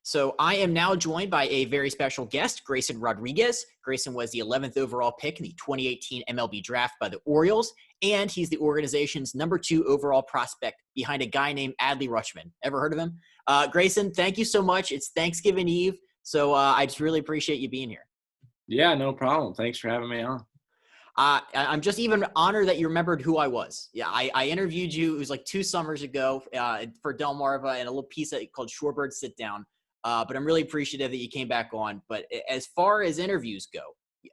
So I am now joined by a very special guest, Grayson Rodriguez. Grayson was the 11th overall pick in the 2018 MLB draft by the Orioles, and he's the organization's number 2 overall prospect behind a guy named Adley Rutschman. Ever heard of him? Grayson, thank you so much. It's Thanksgiving Eve, so I just really appreciate you being here. Yeah, no problem. Thanks for having me on. I'm just even honored that you remembered who I was. Yeah, I interviewed you. It was like 2 summers ago for Delmarva and a little piece called Shorebird Sit Down. But I'm really appreciative that you came back on. But as far as interviews go,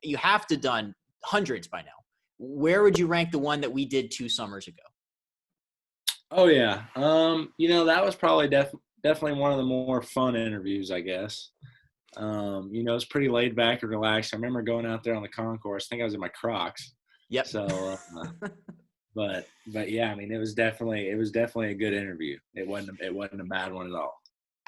you have to done hundreds by now. Where would you rank the one that we did 2 summers ago? Oh, yeah. That was probably definitely one of the more fun interviews, I guess. It's pretty laid back and relaxed. I remember going out there on the concourse. I think I was in my Crocs. Yep. So, but yeah, I mean, it was definitely a good interview. It wasn't a bad one at all.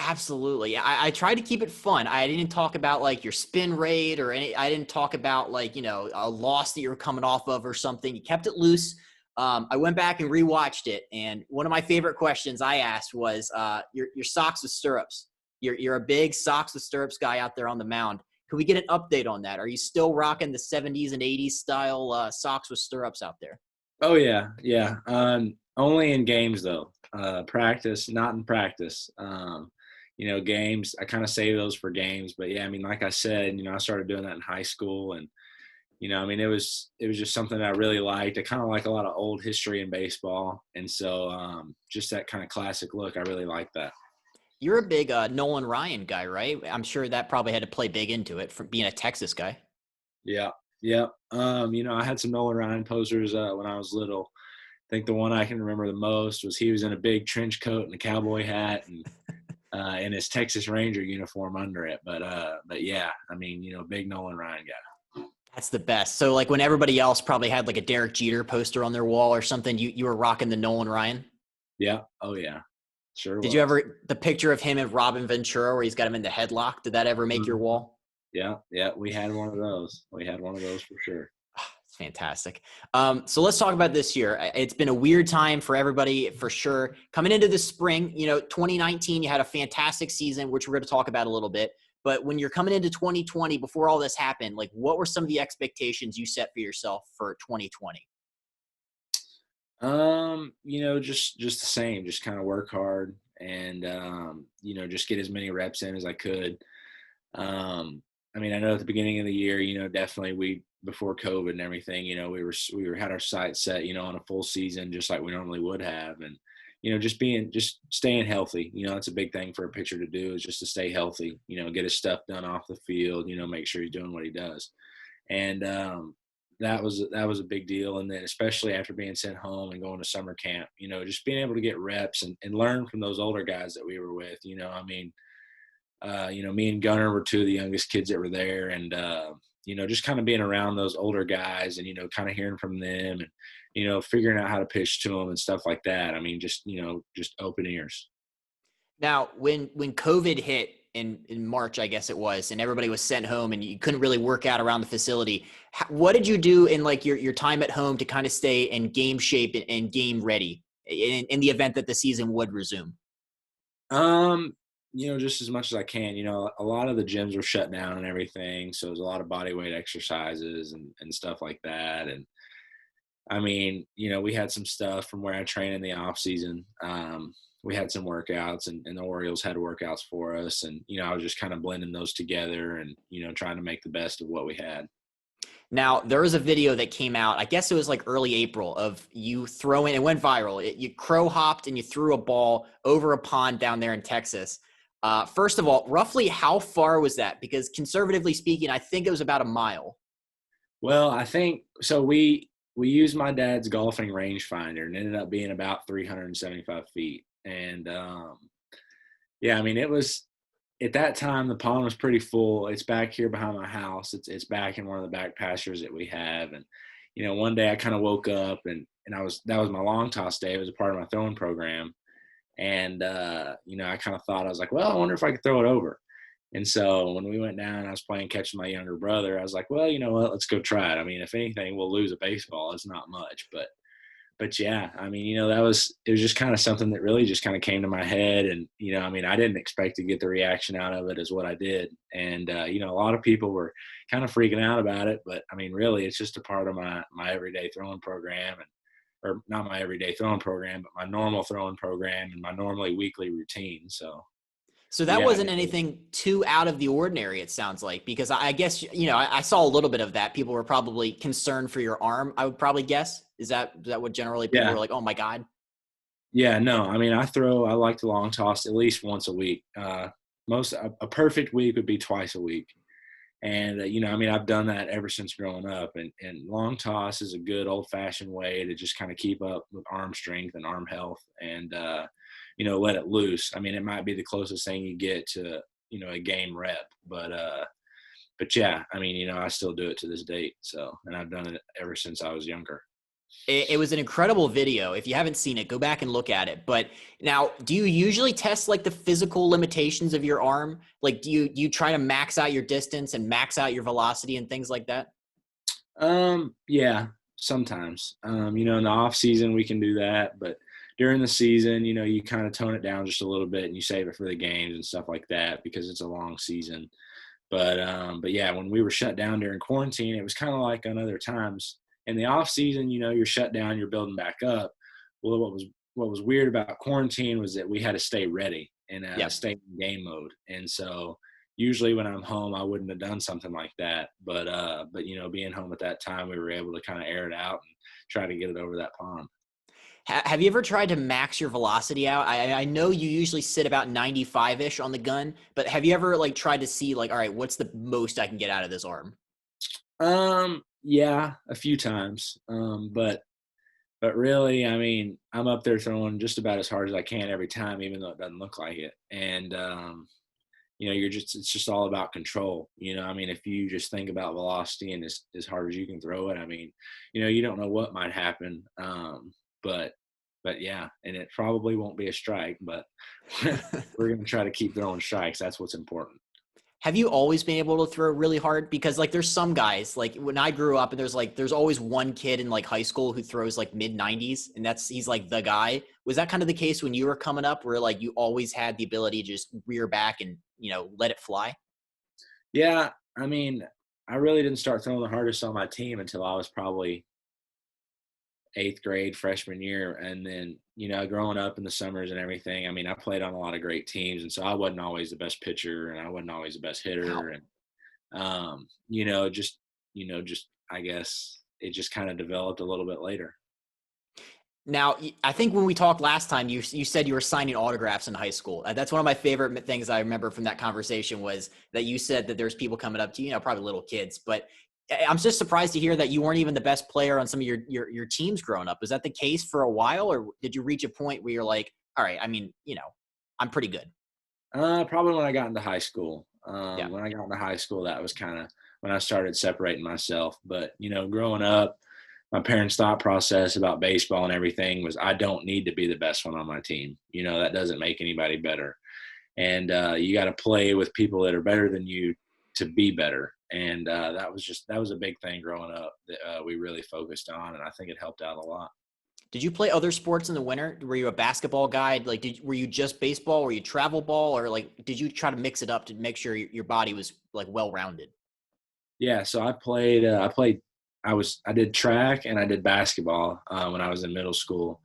Absolutely. I tried to keep it fun. I didn't talk about like your spin rate or I didn't talk about like, a loss that you were coming off of or something. You kept it loose. I went back and rewatched it. And one of my favorite questions I asked was your socks with stirrups. You're a big socks with stirrups guy out there on the mound. Can we get an update on that? Are you still rocking the 70s and 80s style socks with stirrups out there? Oh, yeah. Yeah. Only in games, though. Practice, not in practice. Games, I kind of save those for games. But, yeah, I mean, like I said, I started doing that in high school. And, it was just something that I really liked. I kind of like a lot of old history in baseball. And so just that kind of classic look, I really like that. You're a big Nolan Ryan guy, right? I'm sure that probably had to play big into it for being a Texas guy. Yeah. I had some Nolan Ryan posters when I was little. I think the one I can remember the most was he was in a big trench coat and a cowboy hat and in his Texas Ranger uniform under it. But yeah, I mean, big Nolan Ryan guy. That's the best. So like when everybody else probably had like a Derek Jeter poster on their wall or something, you were rocking the Nolan Ryan? Yeah. Oh, yeah. Sure. Did you ever – the picture of him and Robin Ventura where he's got him in the headlock, did that ever make your wall? Yeah. We had one of those. For sure. It's fantastic. So let's talk about this year. It's been a weird time for everybody for sure. Coming into the spring, 2019, you had a fantastic season, which we're going to talk about a little bit. But when you're coming into 2020, before all this happened, like what were some of the expectations you set for yourself for 2020? Just the same, just kind of work hard and, just get as many reps in as I could. I know at the beginning of the year, definitely before COVID and everything, we had our sights set, on a full season, just like we normally would have. And, just staying healthy, that's a big thing for a pitcher to do is just to stay healthy, get his stuff done off the field, make sure he's doing what he does. And, that was a big deal. And then especially after being sent home and going to summer camp, just being able to get reps and learn from those older guys that we were with, me and Gunnar were 2 of the youngest kids that were there. And, just kind of being around those older guys and, kind of hearing from them and, figuring out how to pitch to them and stuff like that. I mean, just open ears. Now, when COVID hit in March, I guess it was, and everybody was sent home and you couldn't really work out around the facility, what did you do in like your time at home to kind of stay in game shape and game ready in the event that the season would resume? Just as much as I can. A lot of the gyms were shut down and everything, so there's a lot of body weight exercises and stuff like that. And I mean, we had some stuff from where I train in the off season. We had some workouts and the Orioles had workouts for us. And, I was just kind of blending those together and, trying to make the best of what we had. Now, there was a video that came out, I guess it was like early April, of you throwing – it went viral. You crow hopped and you threw a ball over a pond down there in Texas. First of all, roughly how far was that? Because conservatively speaking, I think it was about a mile. Well, I think – so we used my dad's golfing rangefinder and ended up being about 375 feet. And, yeah, I mean, it was at that time, the pond was pretty full. It's back here behind my house. It's back in one of the back pastures that we have. And, one day I kind of woke up and that was my long toss day. It was a part of my throwing program. And, I kind of thought, I was like, well, I wonder if I could throw it over. And so when we went down, I was playing catch with my younger brother. I was like, well, you know what, let's go try it. I mean, if anything, we'll lose a baseball. It's not much, but yeah, I mean, it was just kind of something that really just kind of came to my head. And, I mean, I didn't expect to get the reaction out of it as what I did. And, a lot of people were kind of freaking out about it, but I mean, really it's just a part of my everyday throwing program or not my everyday throwing program, but my normal throwing program and my normally weekly routine. So that Yeah, I wasn't mean, anything too out of the ordinary, it sounds like, because I guess, I saw a little bit of that. People were probably concerned for your arm, I would probably guess. Is that what generally people yeah, were like, oh my God? yeah, no, I mean, I like to long toss at least once a week. A perfect week would be twice a week. And, I mean, I've done that ever since growing up. And long toss is a good old-fashioned way to just kind of keep up with arm strength and arm health and, let it loose. I mean, it might be the closest thing you get to, a game rep. But yeah, I mean, I still do it to this date. So, and I've done it ever since I was younger. It was an incredible video. If you haven't seen it, go back and look at it. But now, do you usually test like the physical limitations of your arm? Like, do you try to max out your distance and max out your velocity and things like that? Yeah, sometimes. In the off season we can do that, but during the season, you kind of tone it down just a little bit and you save it for the games and stuff like that because it's a long season. But yeah, when we were shut down during quarantine, it was kind of like on other times. In the off season, you're shut down, you're building back up. Well, what was weird about quarantine was that we had to stay ready and Yep. stay in game mode. And so usually when I'm home, I wouldn't have done something like that. But being home at that time, we were able to kind of air it out and try to get it over that pond. Have you ever tried to max your velocity out? I know you usually sit about 95-ish on the gun, but have you ever like tried to see like, all right, what's the most I can get out of this arm? Yeah, a few times. But really, I mean, I'm up there throwing just about as hard as I can every time, even though it doesn't look like it. And it's just all about control. I mean, if you just think about velocity and as hard as you can throw it, I mean, you don't know what might happen. But yeah, and it probably won't be a strike, but we're going to try to keep throwing strikes. That's what's important. Have you always been able to throw really hard? Because like there's some guys, like when I grew up and there's always one kid in like high school who throws like mid 90s and he's like the guy. Was that kind of the case when you were coming up where like you always had the ability to just rear back and, let it fly? Yeah, I mean, I really didn't start throwing the hardest on my team until I was probably 8th grade, freshman year. And then, growing up in the summers and everything, I mean, I played on a lot of great teams. And so I wasn't always the best pitcher and I wasn't always the best Wow. hitter. And, just, I guess it just kind of developed a little bit later. Now, I think when we talked last time, you said you were signing autographs in high school. That's one of my favorite things I remember from that conversation was that you said that there's people coming up to you, probably little kids, but I'm just surprised to hear that you weren't even the best player on some of your teams growing up. Was that the case for a while, or did you reach a point where you're like, all right, I mean, I'm pretty good? Probably when I got into high school. Yeah. When I got into high school, that was kind of when I started separating myself. But, growing up, my parents' thought process about baseball and everything was I don't need to be the best one on my team. That doesn't make anybody better. And you got to play with people that are better than you to be better. And that was a big thing growing up that we really focused on. And I think it helped out a lot. Did you play other sports in the winter? Were you a basketball guy? Like, were you just baseball? Were you travel ball? Or like, did you try to mix it up to make sure your body was like well-rounded? Yeah. So I did track and I did basketball when I was in middle school.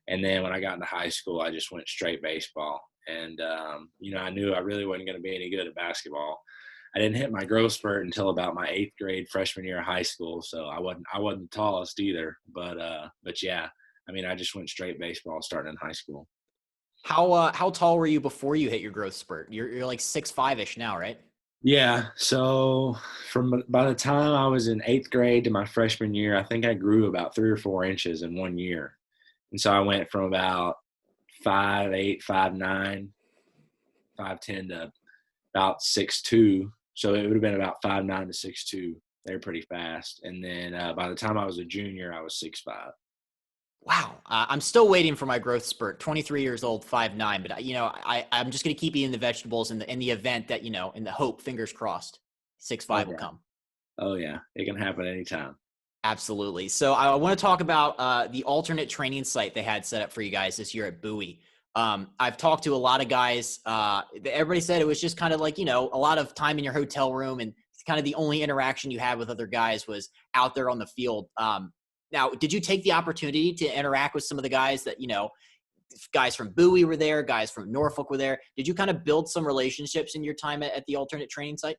And then when I got into high school, I just went straight baseball. And, I knew I really wasn't going to be any good at basketball. I didn't hit my growth spurt until about my 8th grade freshman year of high school. So I wasn't the tallest either, but yeah, I mean, I just went straight baseball starting in high school. How tall were you before you hit your growth spurt? You're like 6'5" now, right? Yeah. So by the time I was in 8th grade to my freshman year, I think I grew about 3 or 4 inches in 1 year. And so I went from about 5'8", 5'9", 5'10" to about 6'2". So it would have been about 5'9" to 6'2". They were pretty fast. And then by the time I was a junior, I was 6'5". Wow. I'm still waiting for my growth spurt. 23 years old, 5'9", but I'm just going to keep eating the vegetables in the event that, in the hope, fingers crossed, 6'5" Oh will yeah. come. Oh yeah. It can happen anytime. Absolutely. So I want to talk about the alternate training site they had set up for you guys this year at Bowie. I've talked to a lot of guys. Everybody said it was just kind of like, a lot of time in your hotel room, and kind of the only interaction you had with other guys was out there on the field. Now, did you take the opportunity to interact with some of the guys that, guys from Bowie were there, guys from Norfolk were there? Did you kind of build some relationships in your time at the alternate training site?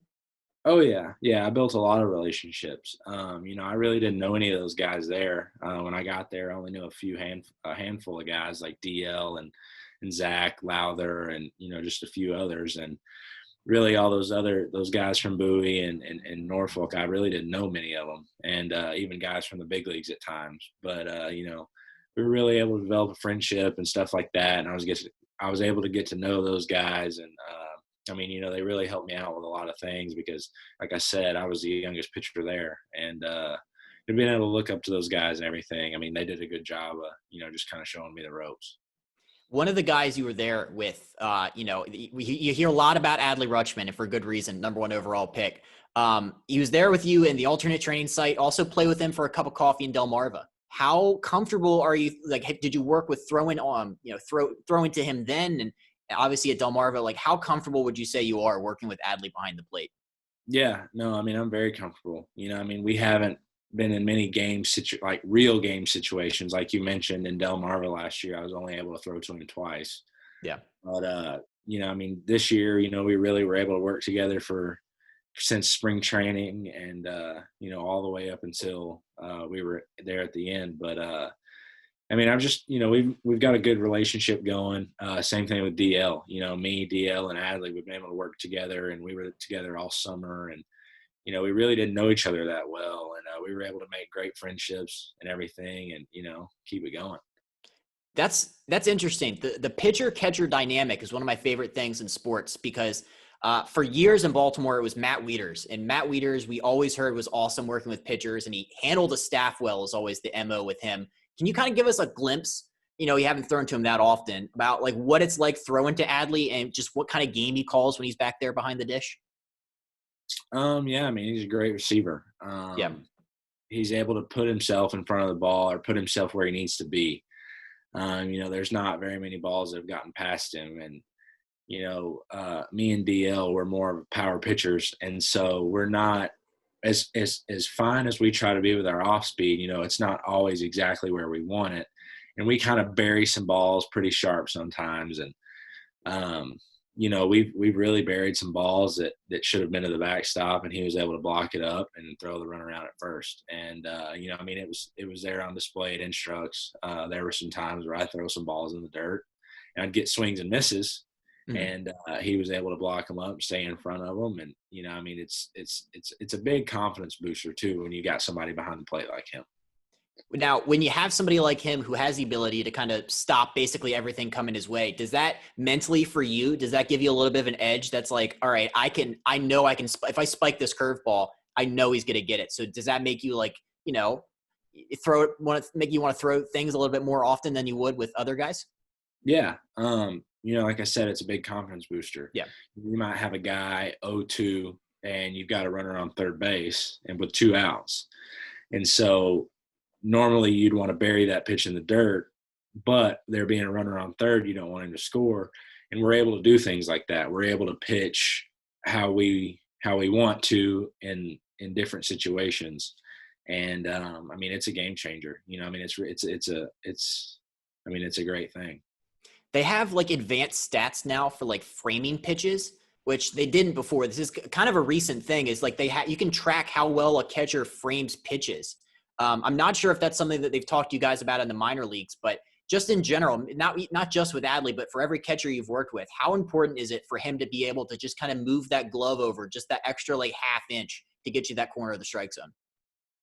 Oh yeah. Yeah. I built a lot of relationships. I really didn't know any of those guys there. When I got there, I only knew a handful of guys like DL and Zach Lowther and, just a few others. And really all those guys from Bowie and Norfolk, I really didn't know many of them. And, even guys from the big leagues at times, but, we were really able to develop a friendship and stuff like that. And I was able to get to know those guys. And, they really helped me out with a lot of things because, like I said, I was the youngest pitcher there, and being able to look up to those guys and everything. I mean, they did a good job of, just kind of showing me the ropes. One of the guys you were there with, you hear a lot about Adley Rutschman, and for good reason, number 1 overall pick. He was there with you in the alternate training site. Also, play with him for a cup of coffee in Delmarva. How comfortable are you? Like, did you work with throwing to him then, and obviously at Delmarva? Like, how comfortable would you say you are working with Adley behind the plate? Yeah, no, I'm very comfortable. We haven't been in many real game situations, like you mentioned in Delmarva last year. I was only able to throw to him twice. Yeah. But this year, we really were able to work together since spring training and all the way up until we were there at the end. But I'm just, we've got a good relationship going. Same thing with DL. Me, DL, and Adley, we've been able to work together, and we were together all summer. And we really didn't know each other that well, and we were able to make great friendships and everything, and keep it going. That's interesting. The pitcher catcher dynamic is one of my favorite things in sports because for years in Baltimore, it was Matt Wieters. And Matt Wieters, we always heard, was awesome working with pitchers, and he handled the staff well, is always the MO with him. Can you kind of give us a glimpse? You haven't thrown to him that often, about like what it's like throwing to Adley and just what kind of game he calls when he's back there behind the dish? Yeah, he's a great receiver. Yeah. He's able to put himself in front of the ball or put himself where he needs to be. There's not very many balls that have gotten past him. And, me and DL, we're more of power pitchers. And so we're not as fine as we try to be with our off speed. It's not always exactly where we want it. And we kind of bury some balls pretty sharp sometimes. And, we've really buried some balls that should have been to the backstop, and he was able to block it up and throw the runner out at first. And, it was there on display at Instructs. There were some times where I throw some balls in the dirt and I'd get swings and misses. Mm-hmm. And he was able to block them up, stay in front of them. And, it's a big confidence booster too, when you got somebody behind the plate like him. Now, when you have somebody like him who has the ability to kind of stop basically everything coming his way, does that mentally for you, does that give you a little bit of an edge that's like, all right, I know I can, if I spike this curveball, I know he's going to get it. So does that make you like, make you want to throw things a little bit more often than you would with other guys? Yeah. Like I said, it's a big confidence booster. Yeah. You might have a guy 0-2 and you've got a runner on third base and with 2 outs. And so normally you'd want to bury that pitch in the dirt, but there being a runner on third, you don't want him to score. And we're able to do things like that. We're able to pitch how we want to in different situations. And it's a game changer. It's a great thing. They have like advanced stats now for like framing pitches, which they didn't before. This is kind of a recent thing. Is like you can track how well a catcher frames pitches. I'm not sure if that's something that they've talked to you guys about in the minor leagues, but just in general, not just with Adley, but for every catcher you've worked with, how important is it for him to be able to just kind of move that glove over just that extra like half inch to get you that corner of the strike zone?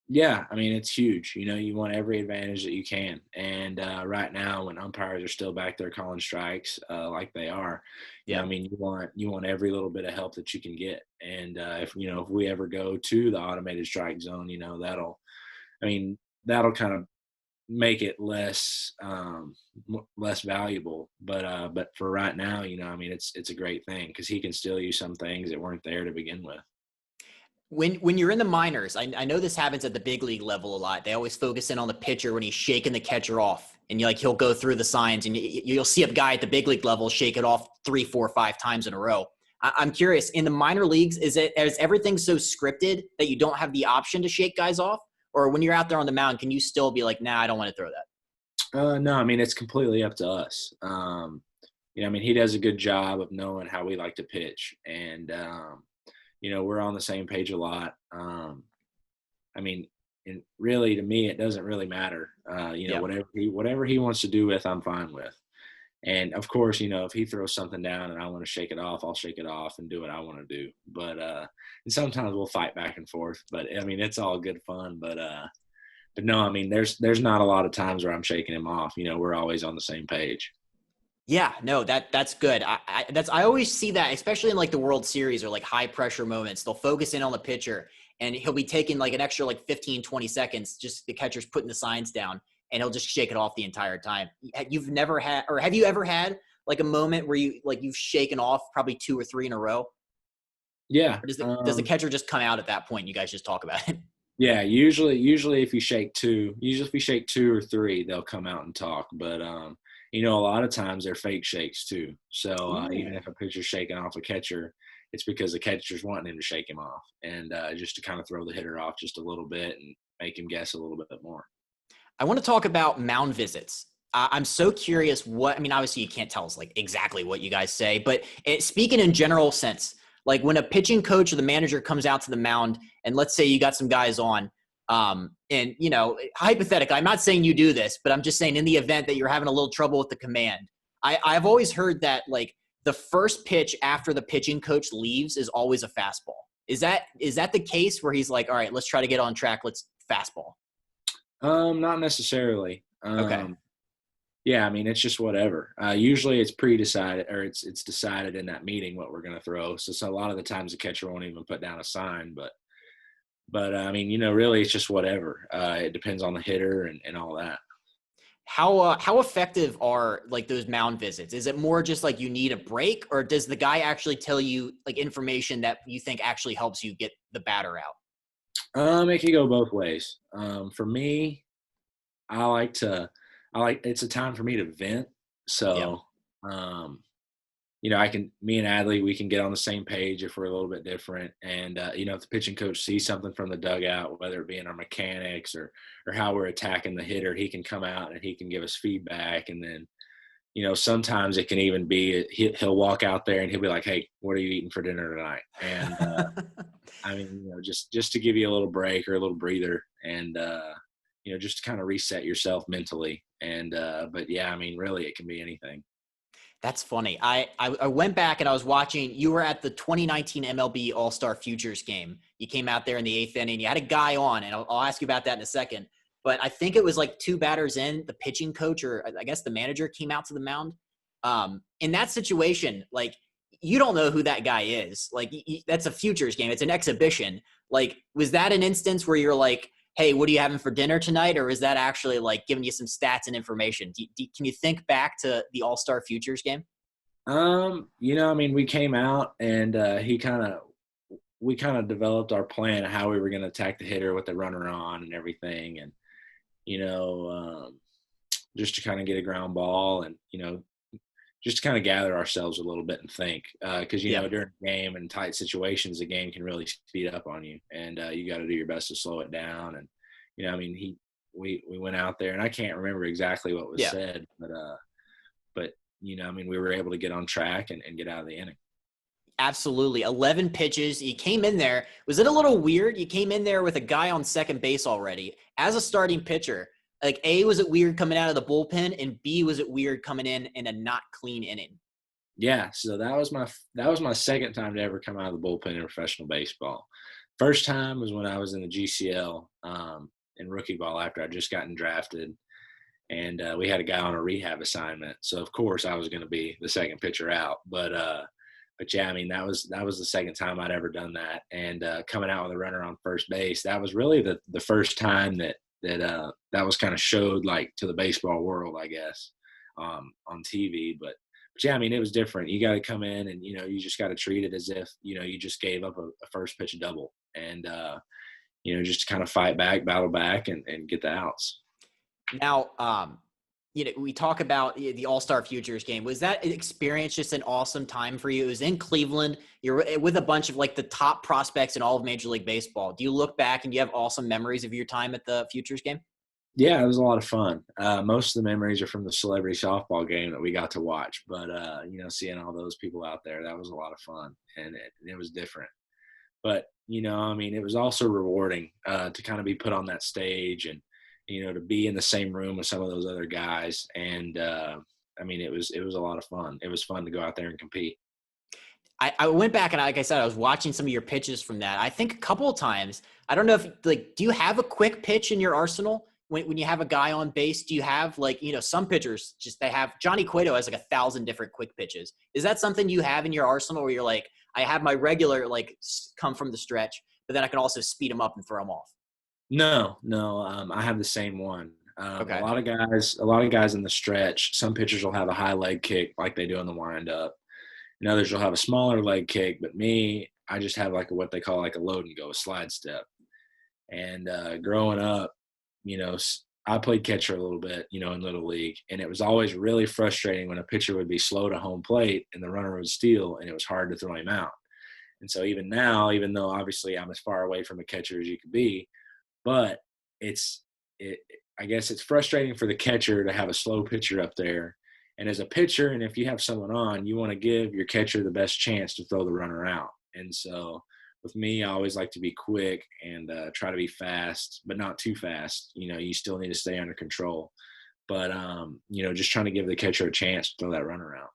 Yeah, it's huge. You want every advantage that you can. And right now, when umpires are still back there calling strikes like they are, yeah, you want every little bit of help that you can get. And if we ever go to the automated strike zone, that'll kind of make it less valuable. But for right now, it's a great thing because he can still use some things that weren't there to begin with. When you're in the minors, I know this happens at the big league level a lot. They always focus in on the pitcher when he's shaking the catcher off, and he'll go through the signs, and you'll see a guy at the big league level shake it off 3, 4, 5 times in a row. I'm curious, in the minor leagues, is everything so scripted that you don't have the option to shake guys off? Or when you're out there on the mound, can you still be like, nah, I don't want to throw that? No, I mean, it's completely up to us. I mean, he does a good job of knowing how we like to pitch. And, we're on the same page a lot. I mean, and really, to me, it doesn't really matter. Whatever he wants to do with, I'm fine with. And of course, if he throws something down and I want to shake it off, I'll shake it off and do what I want to do. But and sometimes we'll fight back and forth. But I mean, it's all good fun. But no, I mean, there's not a lot of times where I'm shaking him off. We're always on the same page. Yeah, no, that's good. I always see that, especially in like the World Series or like high pressure moments. They'll focus in on the pitcher, and he'll be taking like an extra like 15, 20 seconds. Just the catcher's putting the signs down, and he'll just shake it off the entire time. You've never had, or have you ever had like a moment where you've shaken off probably 2 or 3 in a row? Yeah. Or does the catcher just come out at that point? And you guys just talk about it. Yeah, usually if you shake 2, if we shake 2 or 3, they'll come out and talk. But a lot of times they're fake shakes too. So even if a pitcher's shaking off a catcher, it's because the catcher's wanting him to shake him off, and just to kind of throw the hitter off just a little bit and make him guess a little bit more. I want to talk about mound visits. I'm so curious obviously you can't tell us like exactly what you guys say, but speaking in general sense, like when a pitching coach or the manager comes out to the mound, and let's say you got some guys on, and hypothetically, I'm not saying you do this, but I'm just saying in the event that you're having a little trouble with the command, I've always heard that like the first pitch after the pitching coach leaves is always a fastball. Is that the case where he's like, all right, let's try to get on track. Let's fastball. Not necessarily. Okay. Yeah, I mean, it's just whatever. Usually it's pre-decided, or it's decided in that meeting what we're going to throw. So a lot of the times the catcher won't even put down a sign, but I mean, really it's just whatever. It depends on the hitter and all that. How effective are like those mound visits? Is it more just like you need a break, or does the guy actually tell you like information that you think actually helps you get the batter out? It can go both ways. For me, it's a time for me to vent. So, me and Adley, we can get on the same page if we're a little bit different. And, if the pitching coach sees something from the dugout, whether it be in our mechanics or how we're attacking the hitter, he can come out and he can give us feedback. And then, sometimes it can even be, he'll walk out there and he'll be like, hey, what are you eating for dinner tonight? And, I mean, just to give you a little break or a little breather and, just to kind of reset yourself mentally. And, but yeah, I mean, really it can be anything. That's funny. I went back and I was watching, you were at the 2019 MLB AllStar Futures game. You came out there in the 8th inning, you had a guy on, and I'll ask you about that in a second. But I think it was like 2 batters in, the pitching coach, or I guess the manager, came out to the mound. In that situation, like, you don't know who that guy is. Like, that's a futures game. It's an exhibition. Like, was that an instance where you're like, hey, what are you having for dinner tonight? Or is that actually like giving you some stats and information? Can you think back to the All-Star Futures game? I mean, we came out and we kind of developed our plan of how we were going to attack the hitter with the runner on and everything. And, just to kind of get a ground ball and, just to kind of gather oourselves a little bit and think, because, during a game and tight situations, the game can really speed up on you, and you got to do your best to slow it down. And, we went out there, and I can't remember exactly what was said, but I mean, we were able to get on track and get out of the inning. Absolutely. 11 pitches. You came in there. Was it a little weird? You came in there with a guy on second base already as a starting pitcher. Like, A, was it weird coming out of the bullpen, and B, was it weird coming in a not clean inning? Yeah, so that was my second time to ever come out of the bullpen in professional baseball. First time was when I was in the GCL in rookie ball after I just gotten drafted, and we had a guy on a rehab assignment. So of course I was going to be the second pitcher out, but yeah, I mean, that was the second time I'd ever done that, and coming out with a runner on first base, that was really the first time that was kind of showed like to the baseball world, I guess, on TV. But But yeah, I mean, it was different. You got to come in and, you just got to treat it as if, you just gave up a first pitch double and, just kind of fight back, battle back and get the outs. Now, we talk about the All-Star Futures game. Was that experience just an awesome time for you? It was in Cleveland. You're with a bunch of like the top prospects in all of Major League Baseball. Do you look back and you have awesome memories of your time at the Futures game? Yeah, it was a lot of fun. Most of the memories are from the celebrity softball game that we got to watch. But, seeing all those people out there, that was a lot of fun. And it was different. But, it was also rewarding to kind of be put on that stage and, to be in the same room with some of those other guys. And, it was a lot of fun. It was fun to go out there and compete. I went back and, like I said, I was watching some of your pitches from that. I think a couple of times, I don't know if, do you have a quick pitch in your arsenal? When you have a guy on base, do you have some pitchers they have Johnny Cueto has like 1,000 different quick pitches. Is that something you have in your arsenal where you're like, I have my regular, come from the stretch, but then I can also speed them up and throw them off? No. I have the same one. Okay. A lot of guys in the stretch, some pitchers will have a high leg kick like they do in the windup. And others will have a smaller leg kick. But me, I just have what they call a load and go, a slide step. And growing up, I played catcher a little bit, in Little League. And it was always really frustrating when a pitcher would be slow to home plate and the runner would steal and it was hard to throw him out. And so even now, even though obviously I'm as far away from a catcher as you could be, but I guess it's frustrating for the catcher to have a slow pitcher up there. And as a pitcher, and if you have someone on, you want to give your catcher the best chance to throw the runner out. And so with me, I always like to be quick and try to be fast, but not too fast. You still need to stay under control. But, just trying to give the catcher a chance to throw that runner out.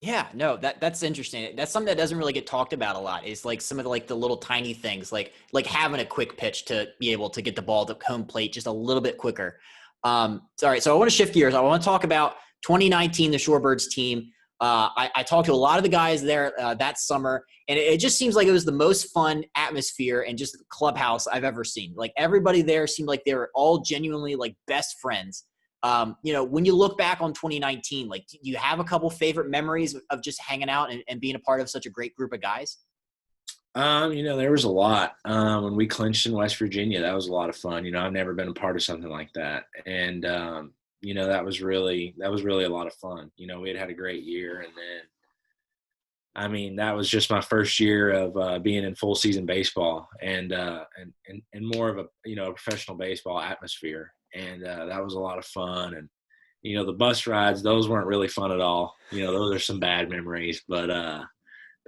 Yeah, no, that's interesting. That's something that doesn't really get talked about a lot is some of the little tiny things like having a quick pitch to be able to get the ball to home plate just a little bit quicker. Sorry. So I want to shift gears. I want to talk about 2019, the Shorebirds team. I talked to a lot of the guys there that summer, and it just seems like it was the most fun atmosphere and just clubhouse I've ever seen. Everybody there seemed like they were all genuinely best friends. When you look back on 2019, do you have a couple favorite memories of just hanging out and being a part of such a great group of guys? There was a lot. When we clinched in West Virginia, that was a lot of fun. I've never been a part of something like that. And, that was really a lot of fun. We had a great year. And then, that was just my first year of being in full season baseball and more of a professional baseball atmosphere. And that was a lot of fun. And, the bus rides, those weren't really fun at all. Those are some bad memories. But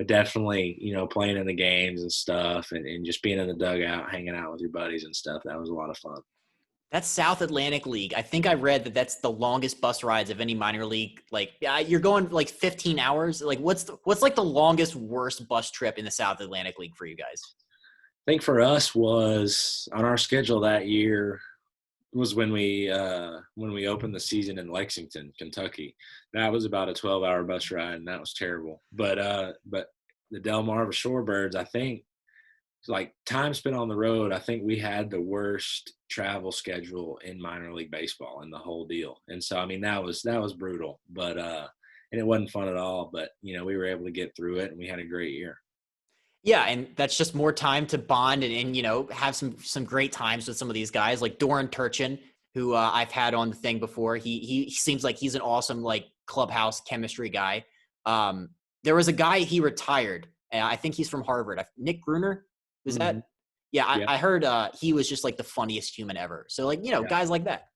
definitely, playing in the games and stuff and just being in the dugout, hanging out with your buddies and stuff, that was a lot of fun. That's South Atlantic League. I think I read that that's the longest bus rides of any minor league. You're going 15 hours. What's the longest, worst bus trip in the South Atlantic League for you guys? I think for us was on our schedule that year was when we opened the season in Lexington, Kentucky. That was about a 12-hour bus ride, and that was terrible. But the Delmarva Shorebirds, I think, time spent on the road, I think we had the worst travel schedule in minor league baseball in the whole deal. And so, that was brutal, but and it wasn't fun at all. But we were able to get through it, and we had a great year. Yeah, and that's just more time to bond and have some great times with some of these guys like Doran Turchin, who I've had on the thing before. He seems like he's an awesome clubhouse chemistry guy. There was a guy, he retired. I think he's from Harvard. Nick Gruner, was that? Yeah, I heard he was just the funniest human ever. So guys like that.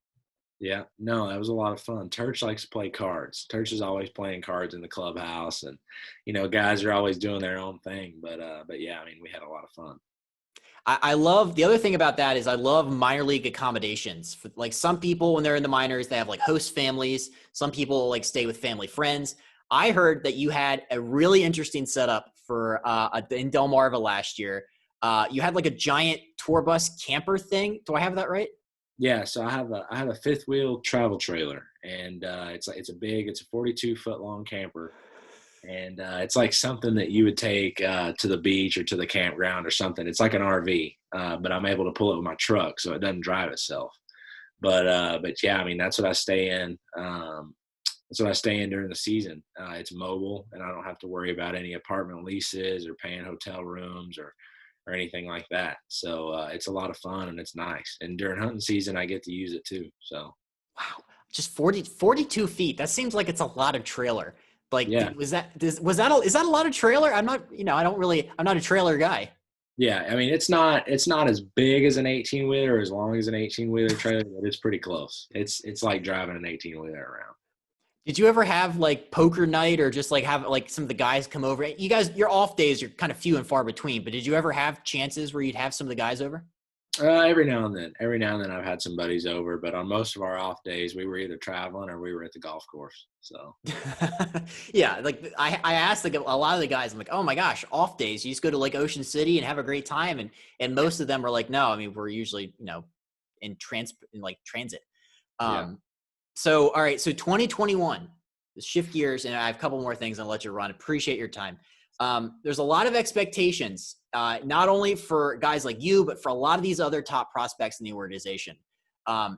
Yeah, no, that was a lot of fun. Turch likes to play cards. Turch is always playing cards in the clubhouse, and guys are always doing their own thing. But yeah, we had a lot of fun. I love the other thing about that is I love minor league accommodations. Some people when they're in the minors, they have host families. Some people stay with family friends. I heard that you had a really interesting setup for in Delmarva last year. You had a giant tour bus camper thing. Do I have that right? Yeah, so I have a fifth wheel travel trailer, and it's a 42-foot long camper, and it's something that you would take to the beach or to the campground or something. It's like an RV, but I'm able to pull it with my truck, so it doesn't drive itself. But yeah, that's what I stay in. That's what I stay in during the season. It's mobile, and I don't have to worry about any apartment leases or paying hotel rooms or anything like that. So it's a lot of fun and it's nice. And during hunting season, I get to use it too. So Wow. Just 42 feet. That seems like it's a lot of trailer. Like, yeah, is that a lot of trailer? I'm not, I'm not a trailer guy. yeah. I mean, it's not as big as an 18 wheeler, as long as an 18 wheeler trailer, but it's pretty close. It's like driving an 18 wheeler around. Did you ever have like poker night or just like have like some of the guys come over? You guys, your off days are kind of few and far between, but did you ever have chances where you'd have some of the guys over? Every now and then. Every now and then I've had some buddies over, but on most of our off days, we were either traveling or we were at the golf course. So Yeah, like I asked like a lot of the guys, I'm like, oh my gosh, off days, you just go to like Ocean City and have a great time, and most of them are like, no, I mean we're usually in transit. yeah. So all right, so 2021, shift gears, and I have a couple more things I'll let you run. Appreciate your time. There's a lot of expectations, not only for guys like you, but for a lot of these other top prospects in the organization.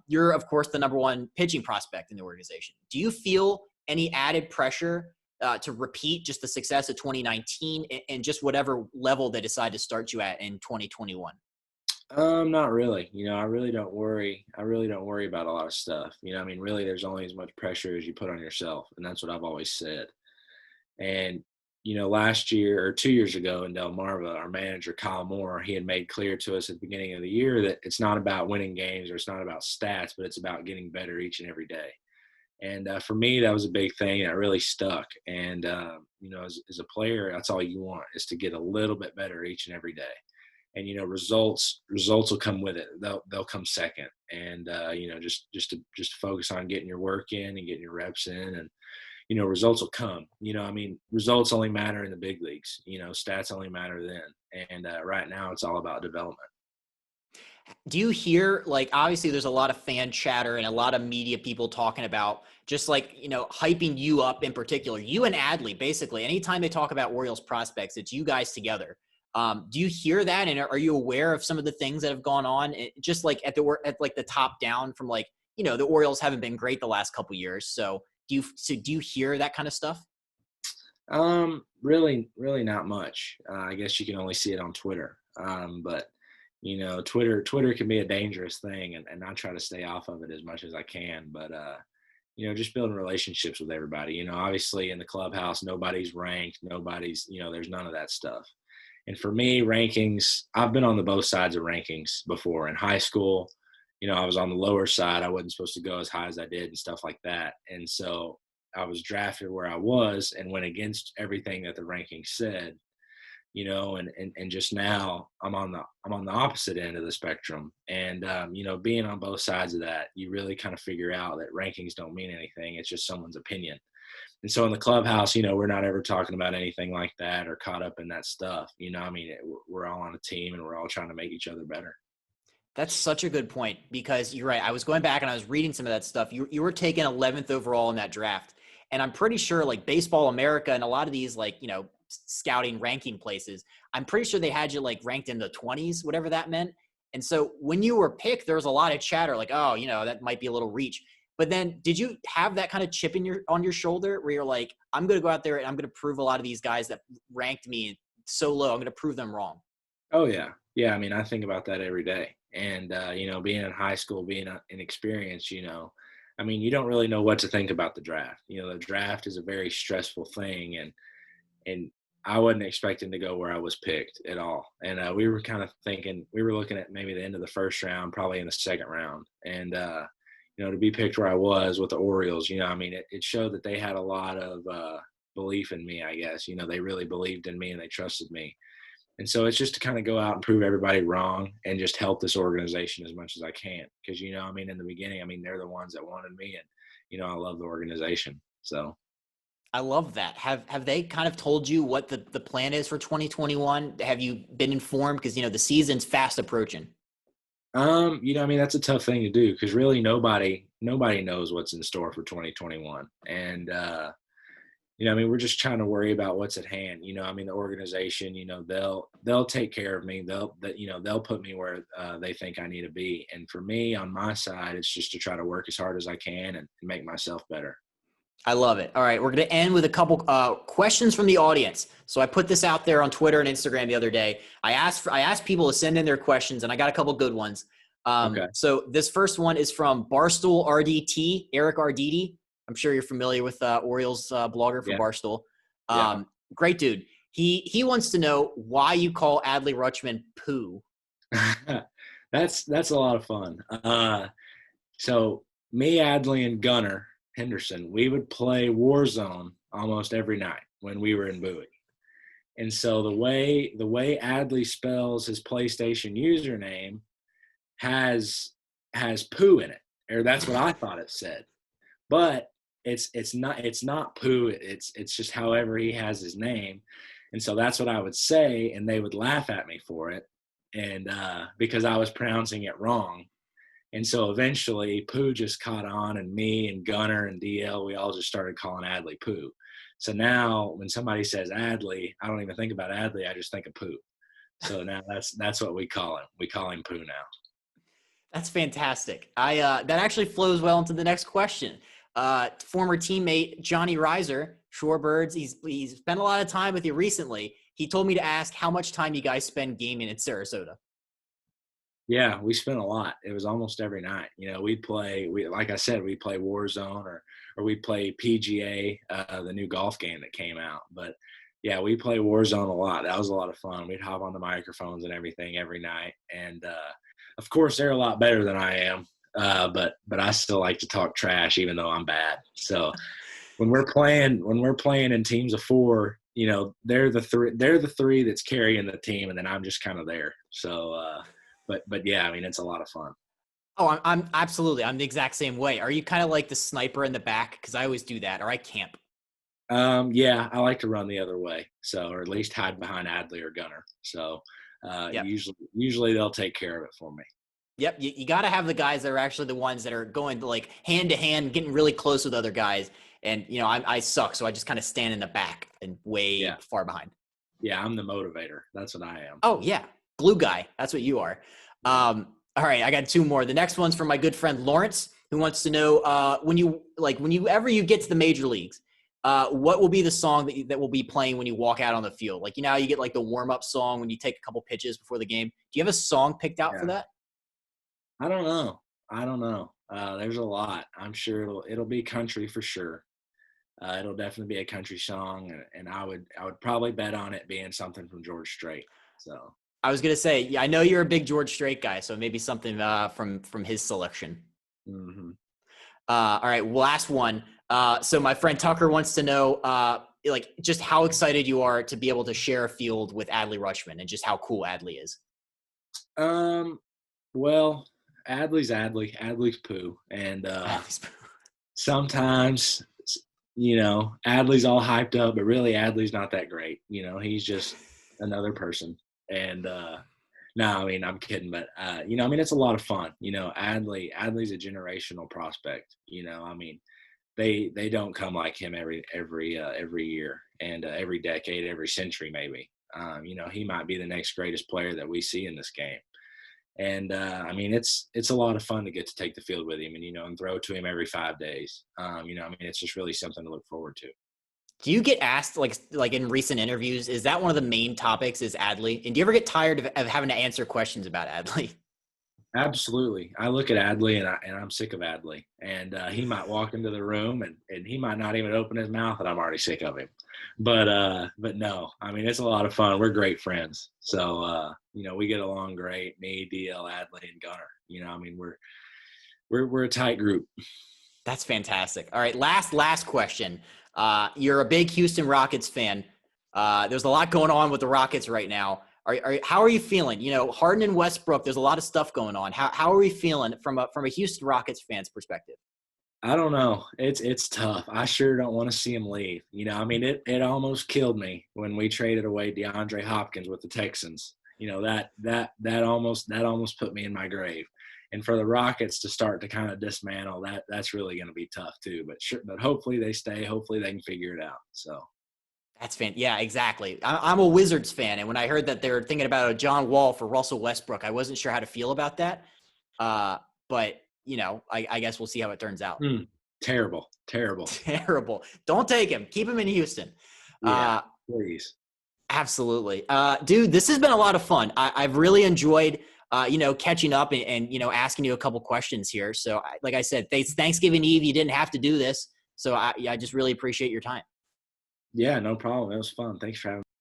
You're, of course, the number one pitching prospect in the organization. Do you feel any added pressure to repeat just the success of 2019 and just whatever level they decide to start you at in 2021? Not really. I really don't worry. I really don't worry about a lot of stuff. I mean, really, there's only as much pressure as you put on yourself, and that's what I've always said. And last year or 2 years ago in Delmarva, our manager, Kyle Moore, he had made clear to us at the beginning of the year that it's not about winning games or it's not about stats, but it's about getting better each and every day. And for me, that was a big thing that really stuck. And, as a player, that's all you want, is to get a little bit better each and every day. And, results will come with it. They'll come second. And, just to focus on getting your work in and getting your reps in, and, results will come. I mean, results only matter in the big leagues. Stats only matter then. And right now, it's all about development. Do you hear, like, obviously there's a lot of fan chatter and a lot of media people talking about just like, hyping you up in particular, you and Adley, basically, anytime they talk about Orioles prospects, it's you guys together. Do you hear that? And are you aware of some of the things that have gone on just like at the top down from like, the Orioles haven't been great the last couple of years. So do you hear that kind of stuff? Really not much. I guess you can only see it on Twitter. But Twitter can be a dangerous thing, and I try to stay off of it as much as I can. But just building relationships with everybody. Obviously in the clubhouse, nobody's ranked, nobody's, there's none of that stuff. And for me, rankings, I've been on the both sides of rankings before. In high school, I was on the lower side. I wasn't supposed to go as high as I did and stuff like that. And so I was drafted where I was and went against everything that the rankings said. And just now I'm on the opposite end of the spectrum. And, being on both sides of that, you really kind of figure out that rankings don't mean anything. It's just someone's opinion. And so in the clubhouse, we're not ever talking about anything like that or caught up in that stuff. We're all on a team and we're all trying to make each other better. That's such a good point, because you're right. I was going back and I was reading some of that stuff. You were taken 11th overall in that draft. And I'm pretty sure like Baseball America and a lot of these like, scouting ranking places, I'm pretty sure they had you like ranked in the 20s, whatever that meant. And so when you were picked, there was a lot of chatter like, oh, that might be a little reach. But then did you have that kind of chip on your shoulder where you're like, I'm going to go out there and I'm going to prove a lot of these guys that ranked me so low, I'm going to prove them wrong? Oh yeah. Yeah. I mean, I think about that every day. And, being in high school, being inexperienced, I mean, you don't really know what to think about the draft. The draft is a very stressful thing, and I wasn't expecting to go where I was picked at all. And we were kind of thinking, we were looking at maybe the end of the first round, probably in the second round. And, to be picked where I was with the Orioles, I mean, it showed that they had a lot of belief in me, I guess. They really believed in me and they trusted me. And so it's just to kind of go out and prove everybody wrong and just help this organization as much as I can. Because, I mean, in the beginning, I mean, they're the ones that wanted me, and, I love the organization. So I love that. Have they kind of told you what the plan is for 2021? Have you been informed? Because, the season's fast approaching. I mean, that's a tough thing to do because really nobody knows what's in store for 2021. And, I mean, we're just trying to worry about what's at hand. I mean, the organization, they'll take care of me. They'll put me where they think I need to be. And for me, on my side, it's just to try to work as hard as I can and make myself better. I love it. All right, we're going to end with a couple questions from the audience. So I put this out there on Twitter and Instagram the other day. I asked people to send in their questions, and I got a couple good ones. Okay. So this first one is from Barstool RDT, Eric Arditi. I'm sure you're familiar with Orioles blogger for Yeah. Barstool. Yeah. Great dude. He wants to know why you call Adley Rutschman Pooh. That's a lot of fun. So me, Adley, and Gunnar Henderson, we would play Warzone almost every night when we were in Bowie. And so the way Adley spells his PlayStation username has poo in it, or that's what I thought it said. But it's not poo. It's just however he has his name, and so that's what I would say, and they would laugh at me for it, and because I was pronouncing it wrong. And so eventually Pooh just caught on, and me and Gunnar and DL, we all just started calling Adley Pooh. So now when somebody says Adley, I don't even think about Adley. I just think of Pooh. So now that's what we call him. We call him Pooh now. That's fantastic. That actually flows well into the next question. Former teammate Johnny Reiser, Shorebirds, he's spent a lot of time with you recently. He told me to ask how much time you guys spend gaming in Sarasota. Yeah, we spent a lot. It was almost every night. We'd play. Like I said, we'd play Warzone or we'd play PGA, the new golf game that came out. But yeah, we play Warzone a lot. That was a lot of fun. We'd hop on the microphones and everything every night. And of course, they're a lot better than I am. But I still like to talk trash, even though I'm bad. So when we're playing in teams of four, they're the three that's carrying the team, and then I'm just kind of there. So. But yeah, I mean, it's a lot of fun. Oh, I'm absolutely. I'm the exact same way. Are you kind of like the sniper in the back? Because I always do that, or I camp. Yeah, I like to run the other way. So, or at least hide behind Adley or Gunnar. So, Yep. usually they'll take care of it for me. Yep. You got to have the guys that are actually the ones that are going like hand to hand, getting really close with other guys. And, I suck. So I just kind of stand in the back and way far behind. Yeah, I'm the motivator. That's what I am. Oh, yeah. Glue guy. That's what you are. All right. I got two more. The next one's from my good friend Lawrence, who wants to know when you get to the major leagues, what will be the song that will be playing when you walk out on the field? Like, you get like the warm-up song when you take a couple pitches before the game. Do you have a song picked out for that? I don't know. There's a lot. I'm sure it'll be country for sure. It'll definitely be a country song, and I would probably bet on it being something from George Strait. So I was gonna say, yeah, I know you're a big George Strait guy, so maybe something from his selection. Mm-hmm. All right, last one. So my friend Tucker wants to know, just how excited you are to be able to share a field with Adley Rutschman, and just how cool Adley is. Well, Adley's Adley. Adley's Pooh, and sometimes Adley's all hyped up, but really Adley's not that great. He's just another person. And no, I mean, I'm kidding, but I mean, it's a lot of fun. Adley's a generational prospect. I mean, they don't come like him every year and every decade, every century, maybe. He might be the next greatest player that we see in this game. And I mean, it's a lot of fun to get to take the field with him and throw to him every 5 days. I mean, it's just really something to look forward to. Do you get asked like in recent interviews, is that one of the main topics is Adley? And do you ever get tired of having to answer questions about Adley? Absolutely. I look at Adley and I'm sick of Adley. And he might walk into the room and he might not even open his mouth and I'm already sick of him. But no, I mean, it's a lot of fun. We're great friends. So, we get along great. Me, DL, Adley, and Gunnar. I mean, we're a tight group. That's fantastic. All right. Last question. You're a big Houston Rockets fan. There's a lot going on with the Rockets right now. How are you feeling? Harden and Westbrook, there's a lot of stuff going on. How are we feeling from a Houston Rockets fan's perspective? I don't know. It's tough. I sure don't want to see him leave. I mean, it almost killed me when we traded away DeAndre Hopkins with the Texans. That almost put me in my grave. And for the Rockets to start to kind of dismantle that's really going to be tough too. But hopefully they stay. Hopefully they can figure it out. So that's yeah, exactly. I'm a Wizards fan, and when I heard that they were thinking about a John Wall for Russell Westbrook, I wasn't sure how to feel about that. But I guess we'll see how it turns out. Terrible. Terrible. Don't take him. Keep him in Houston. Yeah, please. Absolutely. Dude, this has been a lot of fun. I've really enjoyed, catching up and asking you a couple questions here. So like I said, Thanksgiving Eve, you didn't have to do this. So I just really appreciate your time. Yeah, no problem. It was fun. Thanks for having me.